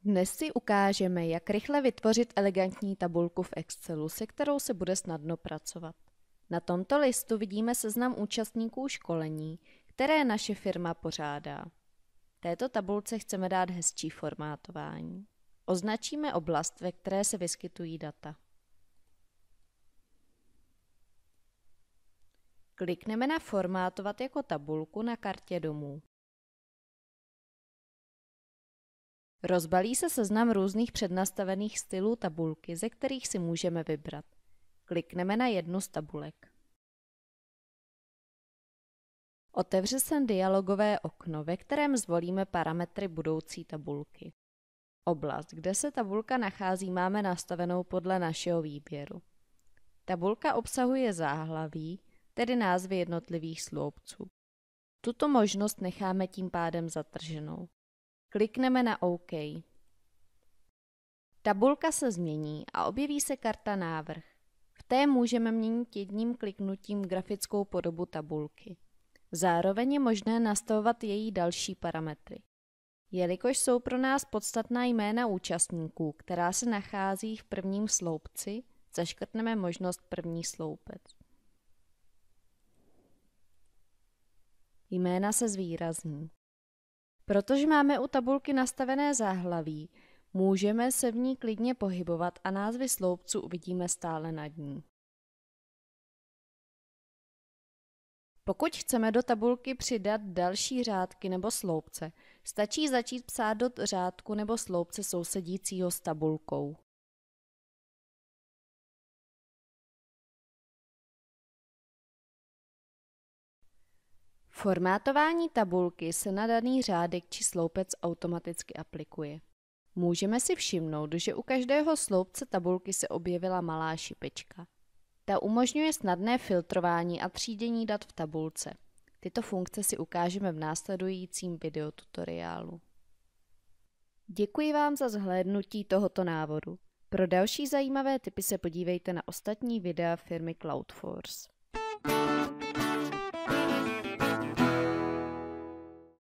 Dnes si ukážeme, jak rychle vytvořit elegantní tabulku v Excelu, se kterou se bude snadno pracovat. Na tomto listu vidíme seznam účastníků školení, které naše firma pořádá. Této tabulce chceme dát hezčí formátování. Označíme oblast, ve které se vyskytují data. Klikneme na Formátovat jako tabulku na kartě domů. Rozbalí se seznam různých přednastavených stylů tabulky, ze kterých si můžeme vybrat. Klikneme na jednu z tabulek. Otevře se dialogové okno, ve kterém zvolíme parametry budoucí tabulky. Oblast, kde se tabulka nachází, máme nastavenou podle našeho výběru. Tabulka obsahuje záhlaví, tedy názvy jednotlivých sloupců. Tuto možnost necháme tím pádem zatrženou. Klikneme na OK. Tabulka se změní a objeví se karta Návrh. V té můžeme měnit jedním kliknutím grafickou podobu tabulky. Zároveň je možné nastavovat její další parametry. Jelikož jsou pro nás podstatná jména účastníků, která se nachází v prvním sloupci, zaškrtneme možnost první sloupec. Jména se zvýrazní. Protože máme u tabulky nastavené záhlaví, můžeme se v ní klidně pohybovat a názvy sloupců uvidíme stále nad ní. Pokud chceme do tabulky přidat další řádky nebo sloupce, stačí začít psát do řádku nebo sloupce sousedícího s tabulkou. Formátování tabulky se na daný řádek či sloupec automaticky aplikuje. Můžeme si všimnout, že u každého sloupce tabulky se objevila malá šipečka. Ta umožňuje snadné filtrování a třídění dat v tabulce. Tyto funkce si ukážeme v následujícím videotutoriálu. Děkuji vám za zhlédnutí tohoto návodu. Pro další zajímavé tipy se podívejte na ostatní videa firmy Cloudforce.